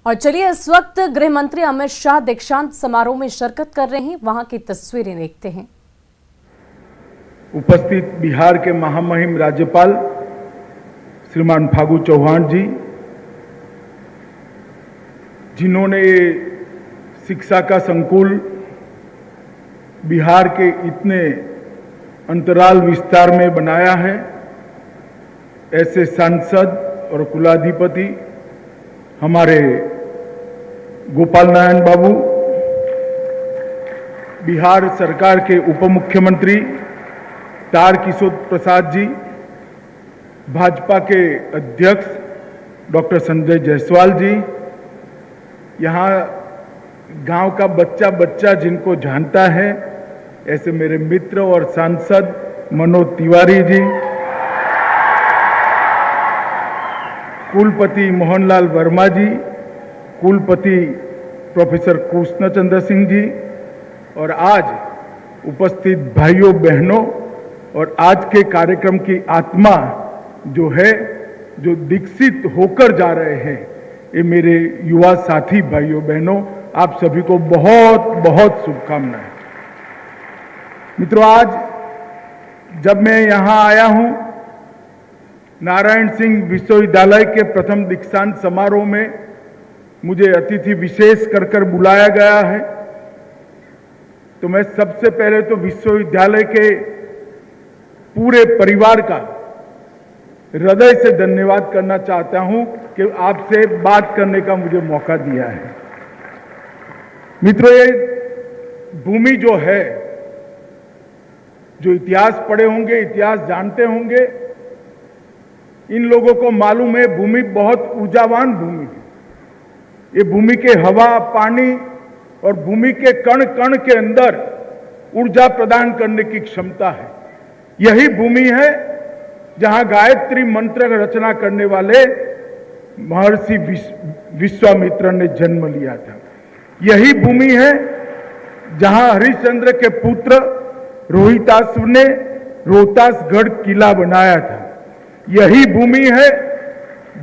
और चलिए इस वक्त गृह मंत्री अमित शाह दीक्षांत समारोह में शिरकत कर रहे हैं, वहां की तस्वीरें देखते हैं। उपस्थित बिहार के महामहिम राज्यपाल श्रीमान फागू चौहान जी, जिन्होंने शिक्षा का संकुल बिहार के इतने अंतराल विस्तार में बनाया है, ऐसे सांसद और कुलाधिपति हमारे गोपाल नारायण बाबू, बिहार सरकार के उप मुख्यमंत्री तारकिशोर प्रसाद जी, भाजपा के अध्यक्ष डॉक्टर संजय जायसवाल जी, यहाँ गांव का बच्चा बच्चा जिनको जानता है ऐसे मेरे मित्र और सांसद मनोज तिवारी जी, कुलपति मोहनलाल वर्मा जी, कुलपति प्रोफेसर कृष्णचंद्र सिंह जी और आज उपस्थित भाइयों बहनों और आज के कार्यक्रम की आत्मा जो है, जो दीक्षित होकर जा रहे हैं, ये मेरे युवा साथी भाइयों बहनों, आप सभी को बहुत बहुत शुभकामनाएं। मित्रों, आज जब मैं यहाँ आया हूँ नारायण सिंह विश्वविद्यालय के प्रथम दीक्षांत समारोह में, मुझे अतिथि विशेष कर बुलाया गया है, तो मैं सबसे पहले तो विश्वविद्यालय के पूरे परिवार का हृदय से धन्यवाद करना चाहता हूं कि आपसे बात करने का मुझे मौका दिया है। मित्रों, ये भूमि जो है, जो इतिहास पढ़े होंगे, इतिहास जानते होंगे, इन लोगों को मालूम है भूमि बहुत ऊर्जावान भूमि है। ये भूमि के हवा, पानी और भूमि के कण कण के अंदर ऊर्जा प्रदान करने की क्षमता है। यही भूमि है जहां गायत्री मंत्र रचना करने वाले महर्षि विश्वामित्र ने जन्म लिया था। यही भूमि है जहां हरिश्चंद्र के पुत्र रोहिताश्व ने रोहतासगढ़ किला बनाया था। यही भूमि है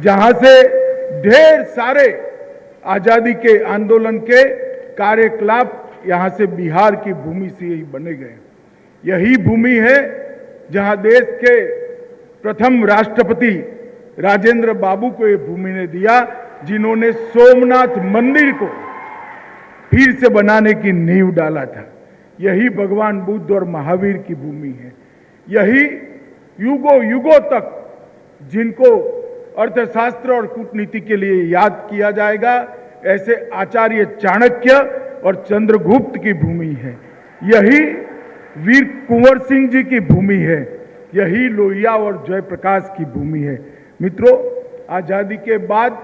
जहां से ढेर सारे आजादी के आंदोलन के कार्यकलाप यहां से बिहार की भूमि से ही बने गए। यही भूमि है जहां देश के प्रथम राष्ट्रपति राजेंद्र बाबू को ये भूमि ने दिया, जिन्होंने सोमनाथ मंदिर को फिर से बनाने की नींव डाला था। यही भगवान बुद्ध और महावीर की भूमि है। यही युगों युगों तक जिनको अर्थशास्त्र और कूटनीति के लिए याद किया जाएगा, ऐसे आचार्य चाणक्य और चंद्रगुप्त की भूमि है। यही वीर कुंवर सिंह जी की भूमि है। यही लोहिया और जयप्रकाश की भूमि है। मित्रों, आजादी के बाद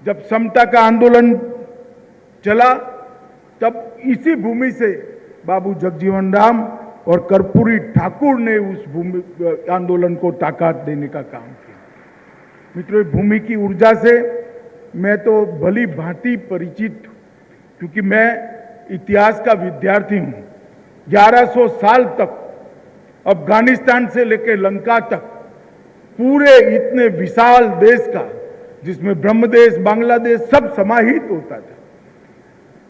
जब समता का आंदोलन चला, तब इसी भूमि से बाबू जगजीवन राम और कर्पूरी ठाकुर ने उस भूमि आंदोलन को ताकत देने का काम किया। मित्रों, भूमि की ऊर्जा से मैं तो भली भांति परिचित हूं, क्योंकि मैं इतिहास का विद्यार्थी हूं। 1100 साल तक अफगानिस्तान से लेकर लंका तक पूरे इतने विशाल देश का, जिसमें ब्रह्मदेश, बांग्लादेश सब समाहित होता था,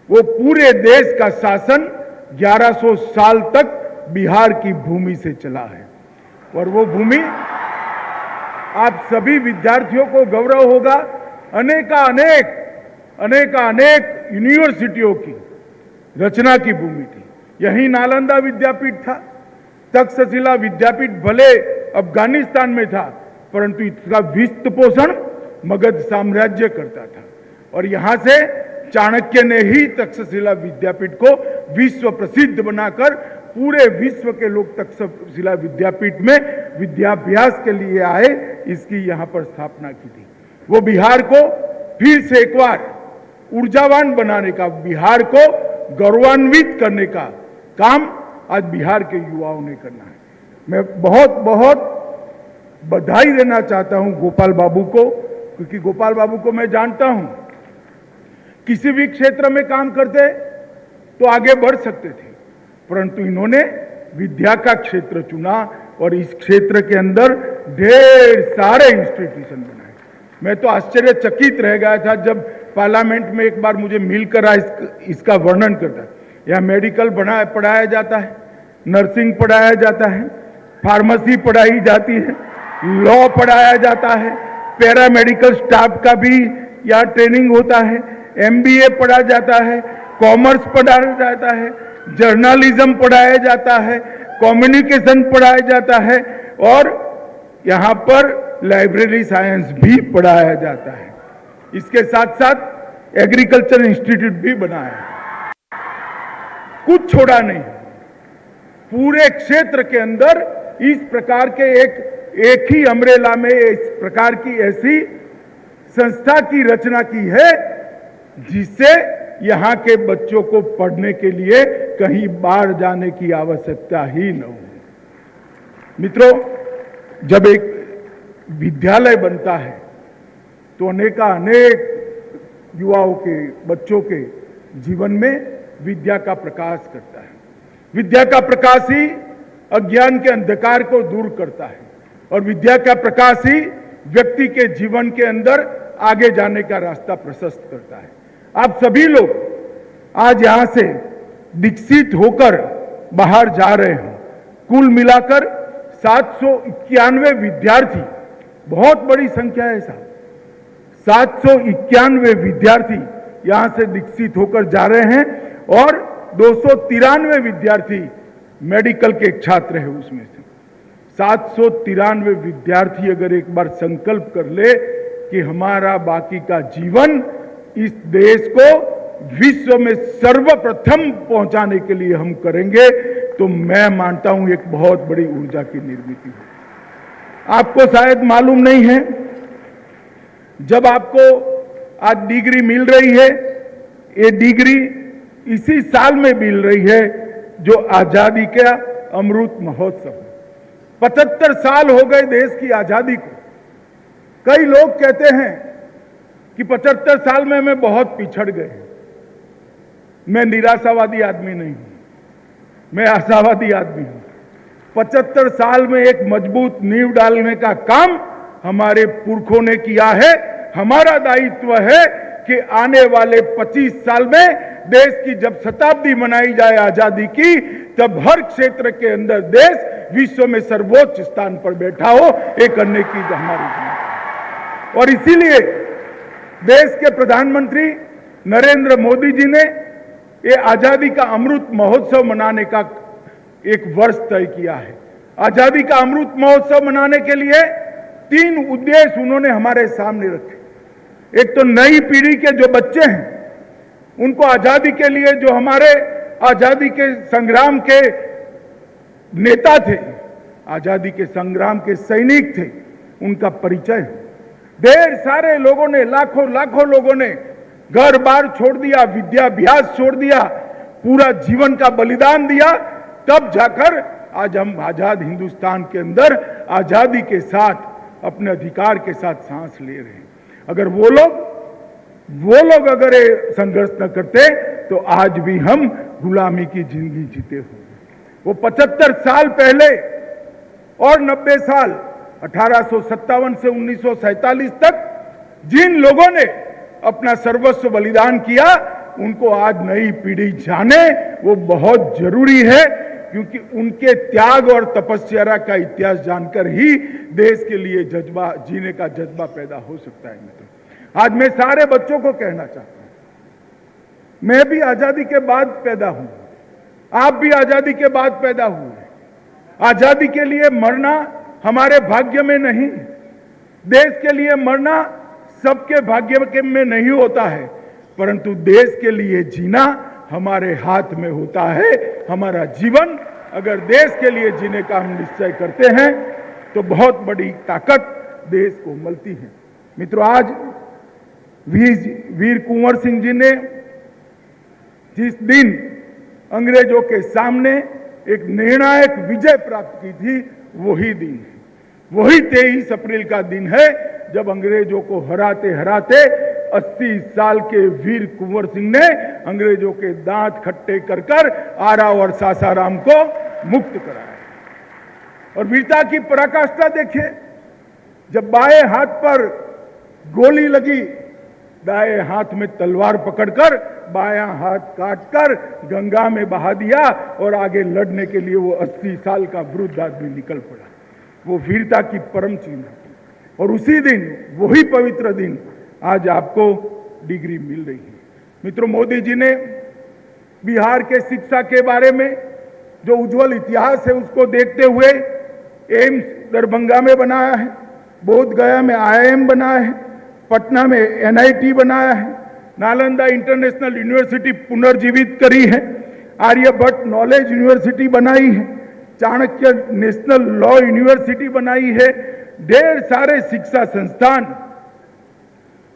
वो पूरे देश का शासन 1100 साल तक बिहार की भूमि से चला है। और वो भूमि आप सभी विद्यार्थियों को गौरव होगा, अनेक यूनिवर्सिटियों की रचना की भूमि थी। यही नालंदा विद्यापीठ था। तक्षशिला विद्यापीठ भले अफगानिस्तान में था, परंतु इसका वित्त पोषण मगध साम्राज्य करता था। और यहां से चाणक्य ने ही तक्षशिला विद्यापीठ को विश्व प्रसिद्ध बनाकर पूरे विश्व के लोग तक्षशिला विद्यापीठ में विद्याभ्यास के लिए आए, इसकी यहां पर स्थापना की थी। वो बिहार को फिर से एक बार ऊर्जावान बनाने का, बिहार को गौरवान्वित करने का काम आज बिहार के युवाओं ने करना है। मैं बहुत बहुत बधाई देना चाहता हूं गोपाल बाबू को, क्योंकि गोपाल बाबू को मैं जानता हूं, किसी भी क्षेत्र में काम करते तो आगे बढ़ सकते थे, परंतु इन्होंने विद्या का क्षेत्र चुना और इस क्षेत्र के अंदर ढेर सारे इंस्टीट्यूशन बनाए। मैं तो आश्चर्यचकित रह गया था जब पार्लियामेंट में एक बार मुझे मिलकर इसका वर्णन करता है। यहाँ मेडिकल पढ़ाया जाता है, नर्सिंग पढ़ाया जाता है, फार्मेसी पढ़ाई जाती है, लॉ पढ़ाया जाता है, पैरामेडिकल स्टाफ का भी यहाँ ट्रेनिंग होता है, MBA पढ़ाया जाता है, कॉमर्स पढ़ाया जाता है, जर्नलिज्म पढ़ाया जाता है, कम्युनिकेशन पढ़ाया जाता है और यहाँ पर लाइब्रेरी साइंस भी पढ़ाया जाता है। इसके साथ साथ एग्रीकल्चर इंस्टीट्यूट भी बनाया है। कुछ छोड़ा नहीं, पूरे क्षेत्र के अंदर इस प्रकार के एक ही अम्ब्रेला में इस प्रकार की ऐसी संस्था की रचना की है जिससे यहां के बच्चों को पढ़ने के लिए कहीं बाहर जाने की आवश्यकता ही न हो। मित्रों, जब एक विद्यालय बनता है तो अनेक युवाओं के, बच्चों के जीवन में विद्या का प्रकाश करता है। विद्या का प्रकाश ही अज्ञान के अंधकार को दूर करता है और विद्या का प्रकाश ही व्यक्ति के जीवन के अंदर आगे जाने का रास्ता प्रशस्त करता है। आप सभी लोग आज यहां से दीक्षित होकर बाहर जा रहे हैं। कुल मिलाकर 791 विद्यार्थी, बहुत बड़ी संख्या है साहब, 791 विद्यार्थी यहां से दीक्षित होकर जा रहे हैं और 293 विद्यार्थी मेडिकल के छात्र हैं। उसमें से 793 विद्यार्थी अगर एक बार संकल्प कर ले कि हमारा बाकी का जीवन इस देश को विश्व में सर्वप्रथम पहुंचाने के लिए हम करेंगे, तो मैं मानता हूं एक बहुत बड़ी ऊर्जा की निर्मित है। आपको शायद मालूम नहीं है, जब आपको आज डिग्री मिल रही है, ये डिग्री इसी साल में मिल रही है जो आजादी का अमृत महोत्सव। 75 साल हो गए देश की आजादी को। कई लोग कहते हैं कि 75 साल में हमें बहुत पिछड़ गए। मैं निराशावादी आदमी नहीं हूं, मैं आशावादी आदमी हूं। 75 साल में एक मजबूत नींव डालने का काम हमारे पुरखों ने किया है। हमारा दायित्व है कि आने वाले 25 साल में देश की जब शताब्दी मनाई जाए आजादी की, तब हर क्षेत्र के अंदर देश विश्व में सर्वोच्च स्थान पर बैठा हो। ये करने की हमारी जिम्मेदारी। और इसीलिए देश के प्रधानमंत्री नरेंद्र मोदी जी ने ये आजादी का अमृत महोत्सव मनाने का एक वर्ष तय किया है। आजादी का अमृत महोत्सव मनाने के लिए 3 उद्देश्य उन्होंने हमारे सामने रखे। एक तो नई पीढ़ी के जो बच्चे हैं उनको आजादी के लिए, जो हमारे आजादी के संग्राम के नेता थे, आजादी के संग्राम के सैनिक थे, उनका परिचय। ढेर सारे लोगों ने, लाखों लोगों ने घर बार छोड़ दिया, विद्याभ्यास छोड़ दिया, पूरा जीवन का बलिदान दिया, तब जाकर आज हम आजाद हिंदुस्तान के अंदर आजादी के साथ, अपने अधिकार के साथ सांस ले रहे हैं। अगर वो लोग अगर ये संघर्ष न करते तो आज भी हम गुलामी की जिंदगी जीते होंगे। वो 75 साल पहले और 90 साल 1857 से 1947 तक जिन लोगों ने अपना सर्वस्व बलिदान किया, उनको आज नई पीढ़ी जाने, वो बहुत जरूरी है, क्योंकि उनके त्याग और तपस्या का इतिहास जानकर ही देश के लिए जज्बा, जीने का जज्बा पैदा हो सकता है। मित्रों, आज मैं सारे बच्चों को कहना चाहता हूं, मैं भी आजादी के बाद पैदा हूं, आप भी आजादी के बाद पैदा हुए। आजादी के लिए मरना हमारे भाग्य में नहीं, देश के लिए मरना सबके भाग्य में नहीं होता है, परंतु देश के लिए जीना हमारे हाथ में होता है। हमारा जीवन अगर देश के लिए जीने का हम निश्चय करते हैं तो बहुत बड़ी ताकत देश को मिलती है। मित्रों, आज वीर कुंवर सिंह जी ने जिस दिन अंग्रेजों के सामने एक निर्णायक विजय प्राप्त की थी, वही दिन है, वही 23 अप्रैल का दिन है जब अंग्रेजों को हराते हराते 80 साल के वीर कुंवर सिंह ने अंग्रेजों के दांत खट्टे कर आरा और सासाराम को मुक्त कराया। और वीरता की पराकाष्ठा देखिए, जब बाएं हाथ पर गोली लगी दाएं हाथ में तलवार पकड़कर बायां हाथ काटकर गंगा में बहा दिया और आगे लड़ने के लिए वो 80 साल का वृद्ध आदमी निकल पड़ा। वो वीरता की परम सीमा थी। और उसी दिन, वही पवित्र दिन, आज आपको डिग्री मिल रही है। मित्रों, मोदी जी ने बिहार के शिक्षा के बारे में जो उज्जवल इतिहास है उसको देखते हुए एम्स दरभंगा में बनाया है, बोध गया में IIM बनाया है, पटना में NIT बनाया है, नालंदा इंटरनेशनल यूनिवर्सिटी पुनर्जीवित करी है, आर्यभट्ट नॉलेज यूनिवर्सिटी बनाई है, चाणक्य नेशनल लॉ यूनिवर्सिटी बनाई है। ढेर सारे शिक्षा संस्थान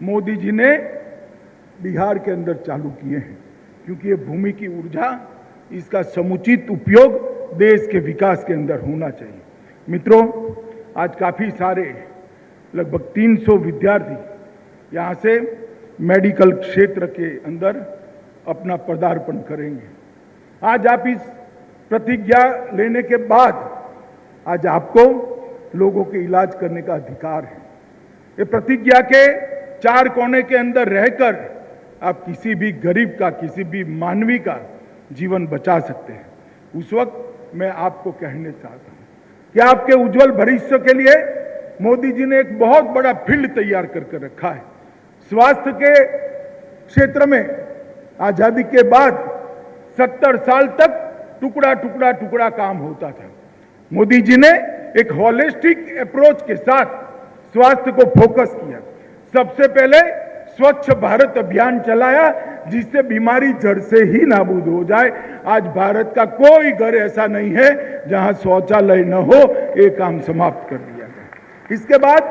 मोदी जी ने बिहार के अंदर चालू किए हैं, क्योंकि ये भूमि की ऊर्जा, इसका समुचित उपयोग देश के विकास के अंदर होना चाहिए। मित्रों, आज काफी सारे लगभग 300 विद्यार्थी यहाँ से मेडिकल क्षेत्र के अंदर अपना पदार्पण करेंगे। आज आप इस प्रतिज्ञा लेने के बाद आज आपको लोगों के इलाज करने का अधिकार है। ये प्रतिज्ञा के 4 कोने के अंदर रहकर आप किसी भी गरीब का, किसी भी मानवी का जीवन बचा सकते हैं। उस वक्त मैं आपको कहने चाहता हूं कि आपके उज्जवल भविष्य के लिए मोदी जी ने एक बहुत बड़ा फील्ड तैयार करके रखा है। स्वास्थ्य के क्षेत्र में आजादी के बाद 70 साल तक टुकड़ा काम होता था। मोदी जी ने एक होलिस्टिक अप्रोच के साथ स्वास्थ्य को फोकस किया। सबसे पहले स्वच्छ भारत अभियान चलाया, जिससे बीमारी जड़ से ही नाबूद हो जाए। आज भारत का कोई घर ऐसा नहीं है जहां शौचालय न हो, ये काम समाप्त कर दिया गया। इसके बाद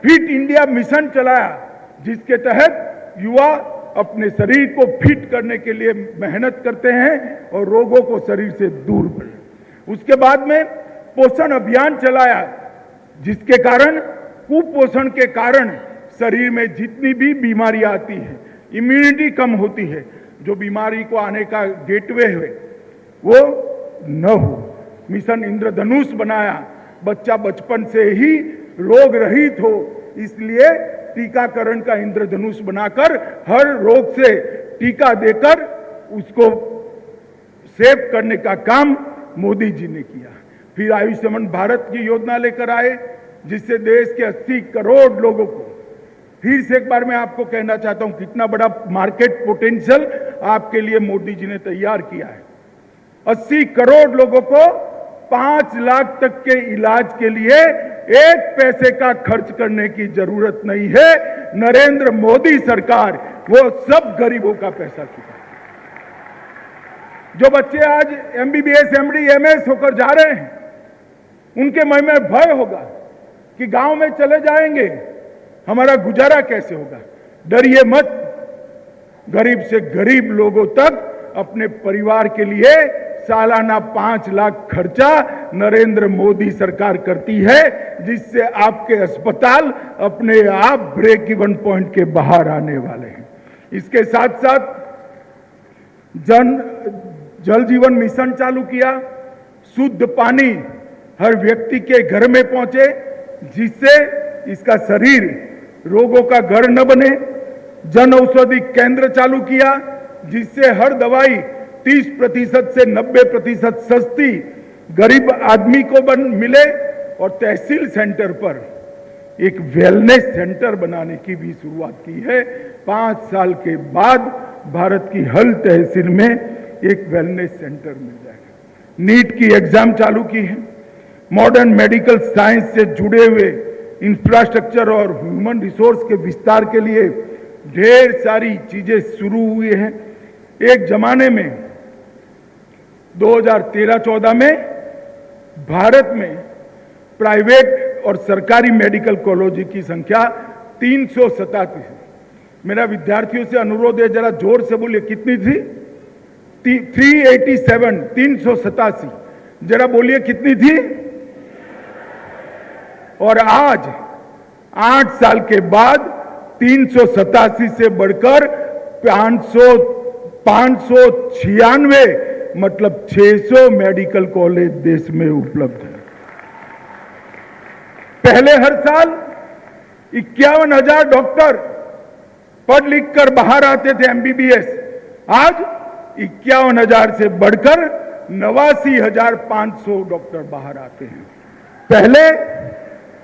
फिट इंडिया मिशन चलाया, जिसके तहत युवा अपने शरीर को फिट करने के लिए मेहनत करते हैं और रोगों को शरीर से दूर बढ़े। उसके बाद में पोषण अभियान चलाया, जिसके कारण कुपोषण के कारण शरीर में जितनी भी बीमारियां आती है, इम्यूनिटी कम होती है, जो बीमारी को आने का गेटवे है वो न हो। मिशन इंद्रधनुष बनाया, बच्चा बचपन से ही रोग रहित हो, इसलिए टीकाकरण का इंद्रधनुष बनाकर हर रोग से टीका देकर उसको सेव करने का काम मोदी जी ने किया। फिर आयुष्मान भारत की योजना लेकर आए, जिससे देश के 80 करोड़ लोगों को, फिर से एक बार मैं आपको कहना चाहता हूं कितना बड़ा मार्केट पोटेंशियल आपके लिए मोदी जी ने तैयार किया है। 80 करोड़ लोगों को 5 लाख तक के इलाज के लिए 1 पैसे का खर्च करने की जरूरत नहीं है। नरेंद्र मोदी सरकार वो सब गरीबों का पैसा चुका। जो बच्चे आज MBBS, MD, MS होकर जा रहे हैं, उनके मन में भय होगा कि गांव में चले जाएंगे, हमारा गुजारा कैसे होगा। डरिए मत, गरीब से गरीब लोगों तक अपने परिवार के लिए सालाना 5 लाख खर्चा नरेंद्र मोदी सरकार करती है, जिससे आपके अस्पताल अपने आप ब्रेक इवन पॉइंट के बाहर आने वाले हैं। इसके साथ साथ जल जीवन मिशन चालू किया, शुद्ध पानी हर व्यक्ति के घर में पहुंचे, जिससे इसका शरीर रोगों का घर न बने। जन औषधि केंद्र चालू किया, जिससे हर दवाई 30% से 90% सस्ती गरीब आदमी को मिले। और तहसील सेंटर पर एक वेलनेस सेंटर बनाने की भी शुरुआत की है। 5 साल के बाद भारत की हर तहसील में एक वेलनेस सेंटर मिल जाएगा। नीट की एग्जाम चालू की है। मॉडर्न मेडिकल साइंस से जुड़े हुए इंफ्रास्ट्रक्चर और ह्यूमन रिसोर्स के विस्तार के लिए ढेर सारी चीजें शुरू हुई हैं। एक जमाने में 2013-14 में भारत में प्राइवेट और सरकारी मेडिकल कॉलेज की संख्या 387 है। मेरा विद्यार्थियों से अनुरोध है, जरा जोर से बोलिए, कितनी थी? 387, 387। जरा बोलिए कितनी थी? और आज 8 साल के बाद 387 से बढ़कर 596, मतलब 600 मेडिकल कॉलेज देश में उपलब्ध है। पहले हर साल 51,000 डॉक्टर पढ़ लिख कर बाहर आते थे एमबीबीएस, आज 51,000 से बढ़कर 89,500 डॉक्टर बाहर आते हैं। पहले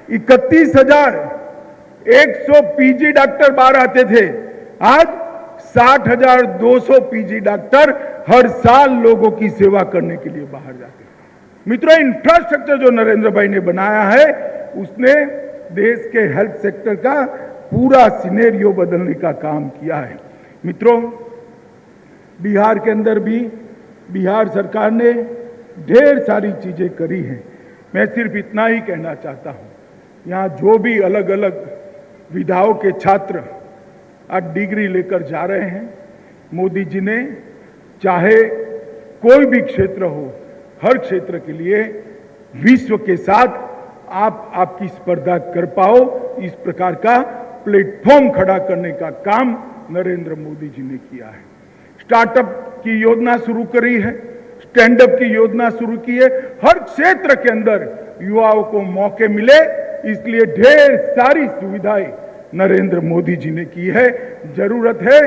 31,100 पीजी डॉक्टर बाहर आते थे, आज 60,200 पीजी डॉक्टर हर साल लोगों की सेवा करने के लिए बाहर जाते हैं। मित्रों, इंफ्रास्ट्रक्चर जो नरेंद्र भाई ने बनाया है, उसने देश के हेल्थ सेक्टर का पूरा सिनेरियो बदलने का काम किया है। मित्रों, बिहार के अंदर भी बिहार सरकार ने ढेर सारी चीजें करी हैं। मैं सिर्फ इतना ही कहना चाहता हूं, यहाँ जो भी अलग अलग विधाओं के छात्र आज डिग्री लेकर जा रहे हैं, मोदी जी ने चाहे कोई भी क्षेत्र हो, हर क्षेत्र के लिए विश्व के साथ आपकी स्पर्धा कर पाओ, इस प्रकार का प्लेटफॉर्म खड़ा करने का काम नरेंद्र मोदी जी ने किया है। स्टार्टअप की योजना शुरू करी है, स्टैंड अप की योजना शुरू की है। हर क्षेत्र के अंदर युवाओं को मौके मिले, इसलिए ढेर सारी सुविधाएं नरेंद्र मोदी जी ने की है। जरूरत है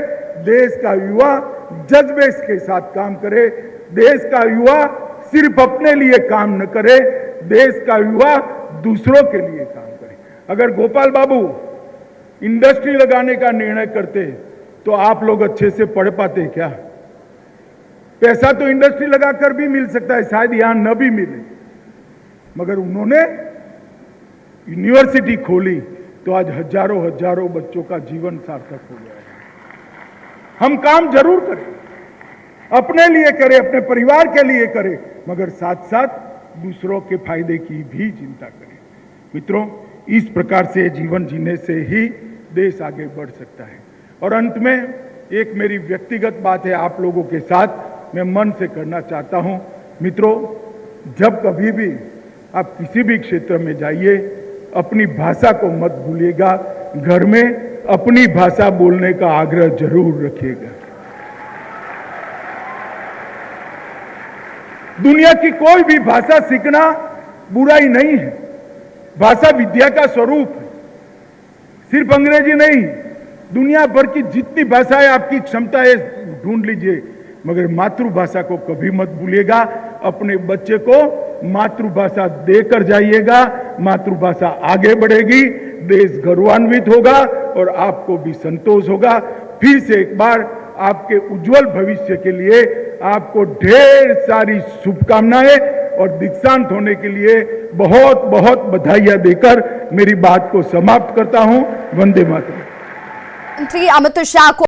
देश का युवा जज्बे के साथ काम करे, देश का युवा सिर्फ अपने लिए काम न करे, देश का युवा दूसरों के लिए काम करे। अगर गोपाल बाबू इंडस्ट्री लगाने का निर्णय करते तो आप लोग अच्छे से पढ़ पाते क्या? पैसा तो इंडस्ट्री लगाकर भी मिल सकता है, शायद यहां न भी मिले, मगर उन्होंने यूनिवर्सिटी खोली तो आज हजारों हजारों बच्चों का जीवन सार्थक हो गया है। हम काम जरूर करें, अपने लिए करें, अपने परिवार के लिए करें, मगर साथ साथ दूसरों के फायदे की भी चिंता करें। मित्रों, इस प्रकार से जीवन जीने से ही देश आगे बढ़ सकता है। और अंत में एक मेरी व्यक्तिगत बात है, आप लोगों के साथ मैं मन से करना चाहता हूं। मित्रों, जब कभी भी आप किसी भी क्षेत्र में जाइए, अपनी भाषा को मत भूलिएगा, घर में अपनी भाषा बोलने का आग्रह जरूर रखिएगा। दुनिया की कोई भी भाषा सीखना बुराई नहीं है, भाषा विद्या का स्वरूप है। सिर्फ अंग्रेजी नहीं, दुनिया भर की जितनी भाषाएं आपकी क्षमता है ढूंढ लीजिए, मगर मातृभाषा को कभी मत भूलिएगा। अपने बच्चे को मातृभाषा देकर जाइएगा, मातृभाषा आगे बढ़ेगी, देश गौरवान्वित होगा और आपको भी संतोष होगा। फिर से एक बार आपके उज्जवल भविष्य के लिए आपको ढेर सारी शुभकामनाएं और दीक्षांत होने के लिए बहुत बहुत बधाइयां देकर मेरी बात को समाप्त करता हूं। वंदे मातरम। मंत्री अमित शाह को